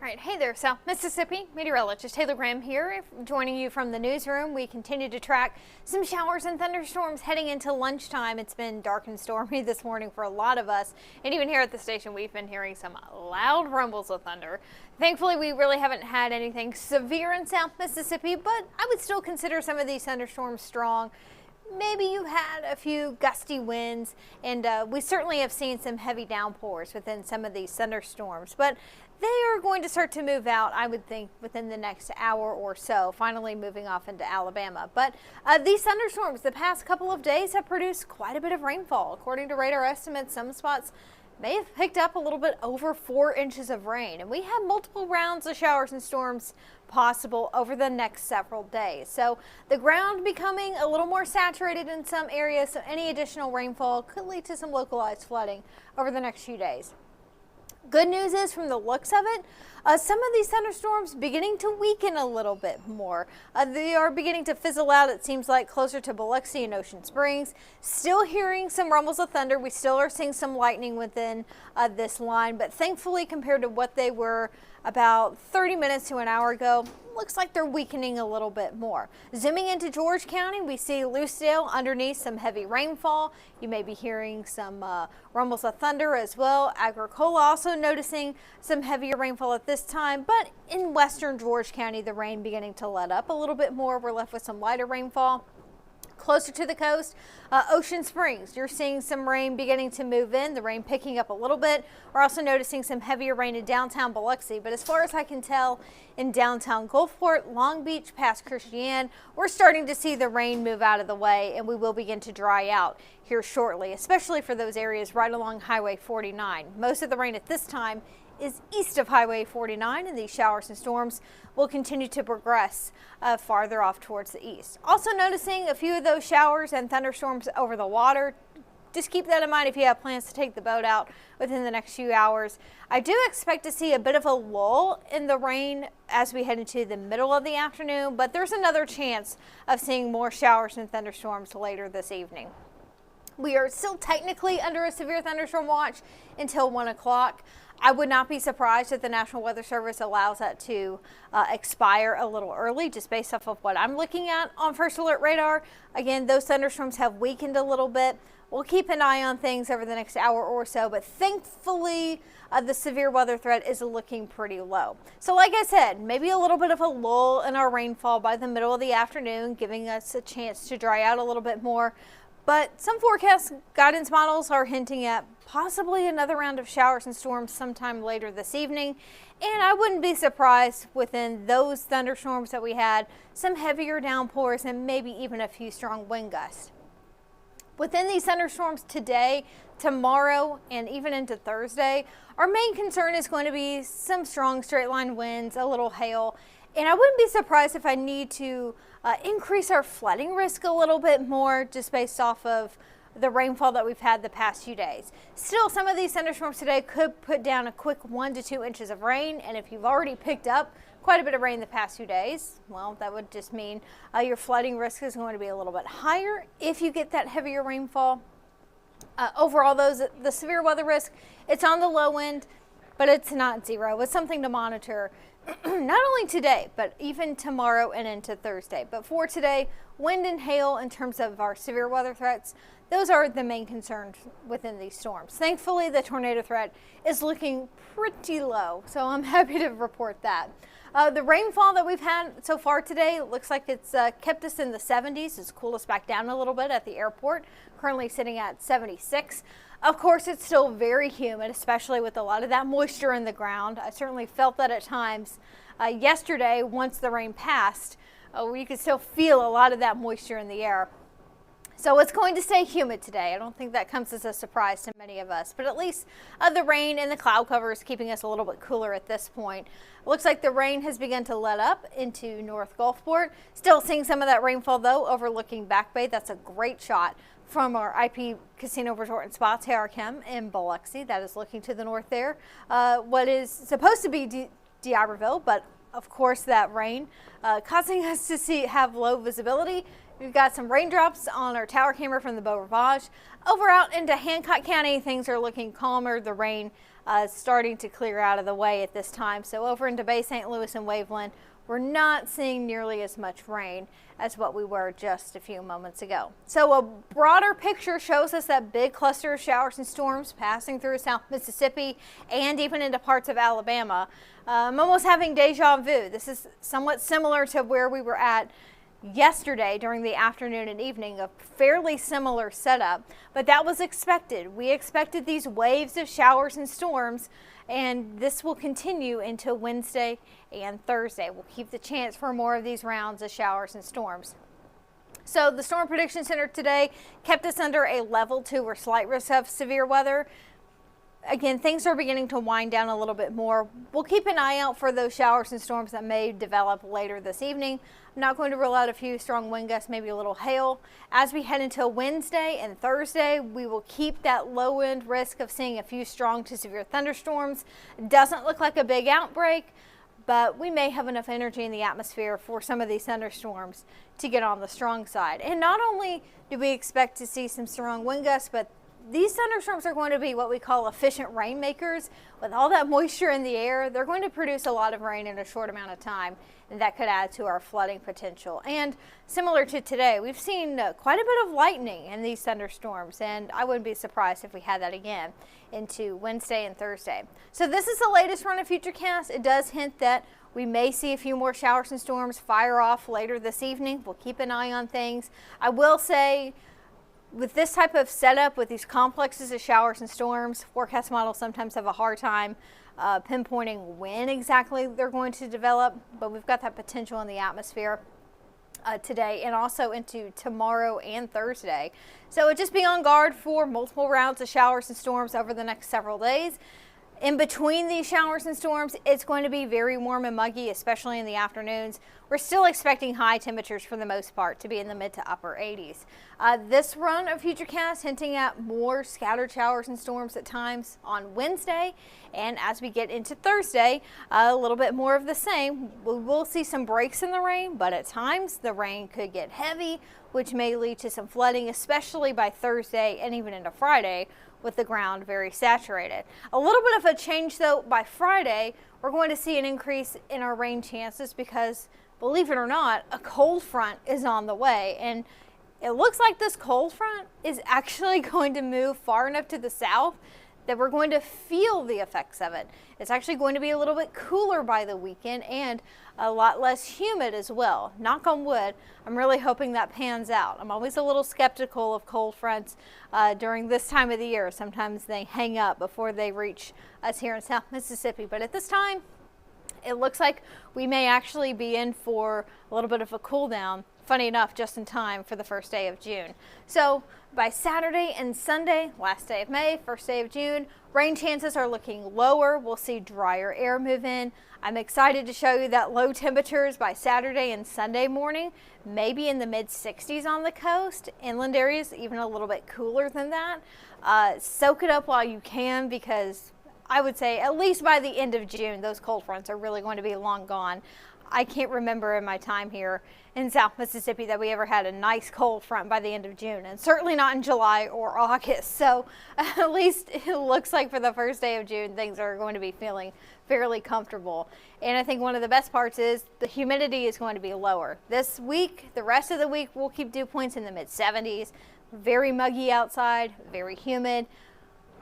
Right, hey there, South Mississippi. Meteorologist Taylor Graham here, joining you from the newsroom. We continue to track some showers and thunderstorms heading into lunchtime. It's been dark and stormy this morning for a lot of us, and even here at the station, we've been hearing some loud rumbles of thunder. Thankfully, we really haven't had anything severe in South Mississippi, but I would still consider some of these thunderstorms strong. Maybe you've had a few gusty winds, and we certainly have seen some heavy downpours within some of these thunderstorms, but they are going to start to move out, I would think, within the next hour or so, finally moving off into Alabama. But these thunderstorms the past couple of days have produced quite a bit of rainfall. According to radar estimates, some spots may have picked up a little bit over 4 inches of rain, and we have multiple rounds of showers and storms possible over the next several days. So the ground becoming a little more saturated in some areas, so any additional rainfall could lead to some localized flooding over the next few days. Good news is, from the looks of it, some of these thunderstorms beginning to weaken a little bit more. They are beginning to fizzle out, it seems like, closer to Biloxi and Ocean Springs. Still hearing some rumbles of thunder. We still are seeing some lightning within this line, but thankfully, compared to what they were about 30 minutes to an hour ago, looks like they're weakening a little bit more. Zooming into George County, we see Lucedale underneath some heavy rainfall. You may be hearing some rumbles of thunder as well. Agricola also noticing some heavier rainfall at this time, but in western George County, the rain beginning to let up a little bit more. We're left with some lighter rainfall. Closer to the coast, Ocean Springs, you're seeing some rain beginning to move in, the rain picking up a little bit. We're also noticing some heavier rain in downtown Biloxi, but as far as I can tell, in downtown Gulfport, Long Beach, past Christian, we're starting to see the rain move out of the way, and we will begin to dry out here shortly, especially for those areas right along Highway 49. Most of the rain at this time is east of Highway 49, and these showers and storms will continue to progress farther off towards the east. Also noticing a few of those showers and thunderstorms over the water. Just keep that in mind if you have plans to take the boat out within the next few hours. I do expect to see a bit of a lull in the rain as we head into the middle of the afternoon, but there's another chance of seeing more showers and thunderstorms later this evening. We are still technically under a severe thunderstorm watch until 1 o'clock. I would not be surprised if the National Weather Service allows that to expire a little early, just based off of what I'm looking at on First Alert Radar. Again, those thunderstorms have weakened a little bit. We'll keep an eye on things over the next hour or so, but thankfully the severe weather threat is looking pretty low. So like I said, maybe a little bit of a lull in our rainfall by the middle of the afternoon, giving us a chance to dry out a little bit more. But some forecast guidance models are hinting at possibly another round of showers and storms sometime later this evening. And I wouldn't be surprised within those thunderstorms that we had, some heavier downpours and maybe even a few strong wind gusts. Within these thunderstorms today, tomorrow, and even into Thursday, our main concern is going to be some strong straight line winds, a little hail. And I wouldn't be surprised if I need to increase our flooding risk a little bit more, just based off of the rainfall that we've had the past few days. Still, some of these thunderstorms today could put down a quick 1 to 2 inches of rain. And if you've already picked up quite a bit of rain the past few days, well, that would just mean your flooding risk is going to be a little bit higher if you get that heavier rainfall. Overall, the severe weather risk, it's on the low end, but it's not zero. It's something to monitor not only today, but even tomorrow and into Thursday. But for today, wind and hail in terms of our severe weather threats, those are the main concerns within these storms. Thankfully, the tornado threat is looking pretty low, so I'm happy to report that. The rainfall that we've had so far today looks like it's kept us in the 70s. It's cooled us back down a little bit at the airport, currently sitting at 76. Of course, it's still very humid, especially with a lot of that moisture in the ground. I certainly felt that at times yesterday, once the rain passed, where you could still feel a lot of that moisture in the air. So it's going to stay humid today. I don't think that comes as a surprise to many of us, but at least the rain and the cloud cover is keeping us a little bit cooler at this point. It looks like the rain has begun to let up into North Gulfport. Still seeing some of that rainfall though, overlooking Back Bay. That's a great shot from our IP Casino Resort and Spa Terrachem in Biloxi. That is looking to the north there. What is supposed to be D'Iberville, but of course that rain causing us to have low visibility. We've got some raindrops on our tower camera from the Beau Rivage. Over out into Hancock County, things are looking calmer. The rain starting to clear out of the way at this time. So over into Bay St. Louis and Waveland, we're not seeing nearly as much rain as what we were just a few moments ago. So a broader picture shows us that big cluster of showers and storms passing through South Mississippi and even into parts of Alabama. I'm almost having deja vu. This is somewhat similar to where we were at yesterday during the afternoon and evening, a fairly similar setup, but that was expected. We expected these waves of showers and storms, and this will continue until Wednesday and Thursday. We'll keep the chance for more of these rounds of showers and storms. So the Storm Prediction Center today kept us under a level 2 or slight risk of severe weather. Again, things are beginning to wind down a little bit more. We'll keep an eye out for those showers and storms that may develop later this evening. I'm not going to rule out a few strong wind gusts, maybe a little hail. As we head into Wednesday and Thursday, we will keep that low end risk of seeing a few strong to severe thunderstorms. Doesn't look like a big outbreak, but we may have enough energy in the atmosphere for some of these thunderstorms to get on the strong side. And not only do we expect to see some strong wind gusts, but these thunderstorms are going to be what we call efficient rainmakers. With all that moisture in the air, they're going to produce a lot of rain in a short amount of time, and that could add to our flooding potential. And similar to today, we've seen quite a bit of lightning in these thunderstorms, and I wouldn't be surprised if we had that again into Wednesday and Thursday. So this is the latest run of Futurecast. It does hint that we may see a few more showers and storms fire off later this evening. We'll keep an eye on things. I will say, with this type of setup, with these complexes of showers and storms, forecast models sometimes have a hard time pinpointing when exactly they're going to develop, but we've got that potential in the atmosphere today and also into tomorrow and Thursday. So just be on guard for multiple rounds of showers and storms over the next several days. In between these showers and storms, it's going to be very warm and muggy, especially in the afternoons. We're still expecting high temperatures for the most part to be in the mid to upper 80s. This run of Futurecast hinting at more scattered showers and storms at times on Wednesday. And as we get into Thursday, a little bit more of the same. We will see some breaks in the rain, but at times the rain could get heavy, which may lead to some flooding, especially by Thursday and even into Friday, with the ground very saturated. A little bit of a change though, by Friday, we're going to see an increase in our rain chances because, believe it or not, a cold front is on the way. And it looks like this cold front is actually going to move far enough to the south that we're going to feel the effects of it. It's actually going to be a little bit cooler by the weekend and a lot less humid as well. Knock on wood, I'm really hoping that pans out. I'm always a little skeptical of cold fronts during this time of the year. Sometimes they hang up before they reach us here in South Mississippi, but at this time, it looks like we may actually be in for a little bit of a cool down. Funny enough, just in time for the first day of June. So by Saturday and Sunday, last day of May, first day of June, rain chances are looking lower. We'll see drier air move in. I'm excited to show you that low temperatures by Saturday and Sunday morning, maybe in the mid 60s on the coast. Inland areas even a little bit cooler than that. Soak it up while you can, because I would say at least by the end of June, those cold fronts are really going to be long gone. I can't remember in my time here in South Mississippi that we ever had a nice cold front by the end of June, and certainly not in July or August. So at least it looks like for the first day of June, things are going to be feeling fairly comfortable. And I think one of the best parts is the humidity is going to be lower. This week, the rest of the week, we'll keep dew points in the mid 70s. Very muggy outside, very humid.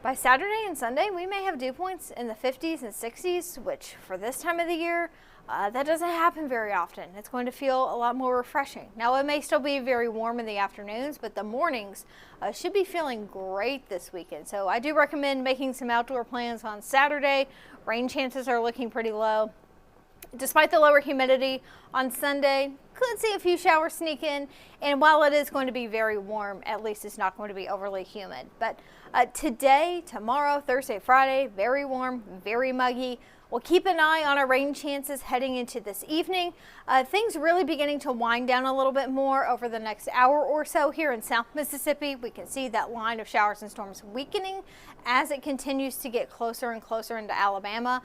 By Saturday and Sunday, we may have dew points in the 50s and 60s, which for this time of the year, that doesn't happen very often. It's going to feel a lot more refreshing. Now, it may still be very warm in the afternoons, but the mornings should be feeling great this weekend. So I do recommend making some outdoor plans on Saturday. Rain chances are looking pretty low. Despite the lower humidity on Sunday, could see a few showers sneak in, and while it is going to be very warm, at least it's not going to be overly humid. But today, tomorrow, Thursday, Friday, very warm, very muggy. We'll keep an eye on our rain chances heading into this evening. Things really beginning to wind down a little bit more over the next hour or so here in South Mississippi. We can see that line of showers and storms weakening as it continues to get closer and closer into Alabama.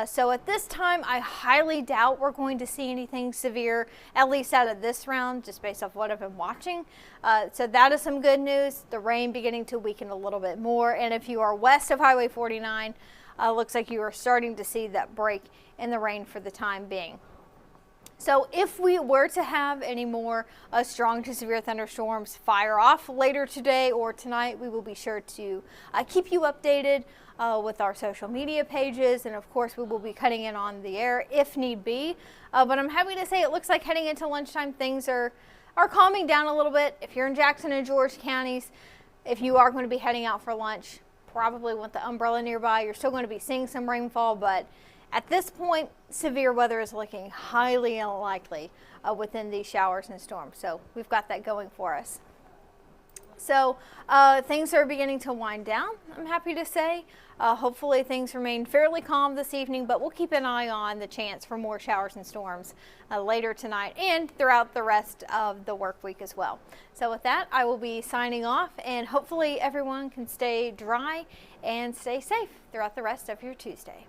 So at this time, I highly doubt we're going to see anything severe, at least out of this round, just based off what I've been watching. So that is some good news. The rain beginning to weaken a little bit more. And if you are west of Highway 49, looks like you are starting to see that break in the rain for the time being. So if we were to have any more strong to severe thunderstorms fire off later today or tonight, we will be sure to keep you updated with our social media pages, and of course we will be cutting in on the air if need be. But I'm happy to say it looks like heading into lunchtime things are calming down a little bit. If you're in Jackson and George counties, if you are going to be heading out for lunch, probably with the umbrella nearby. You're still going to be seeing some rainfall, but at this point, severe weather is looking highly unlikely within these showers and storms. So we've got that going for us. So things are beginning to wind down, I'm happy to say. Hopefully things remain fairly calm this evening, but we'll keep an eye on the chance for more showers and storms later tonight and throughout the rest of the work week as well. So with that, I will be signing off, and hopefully everyone can stay dry and stay safe throughout the rest of your Tuesday.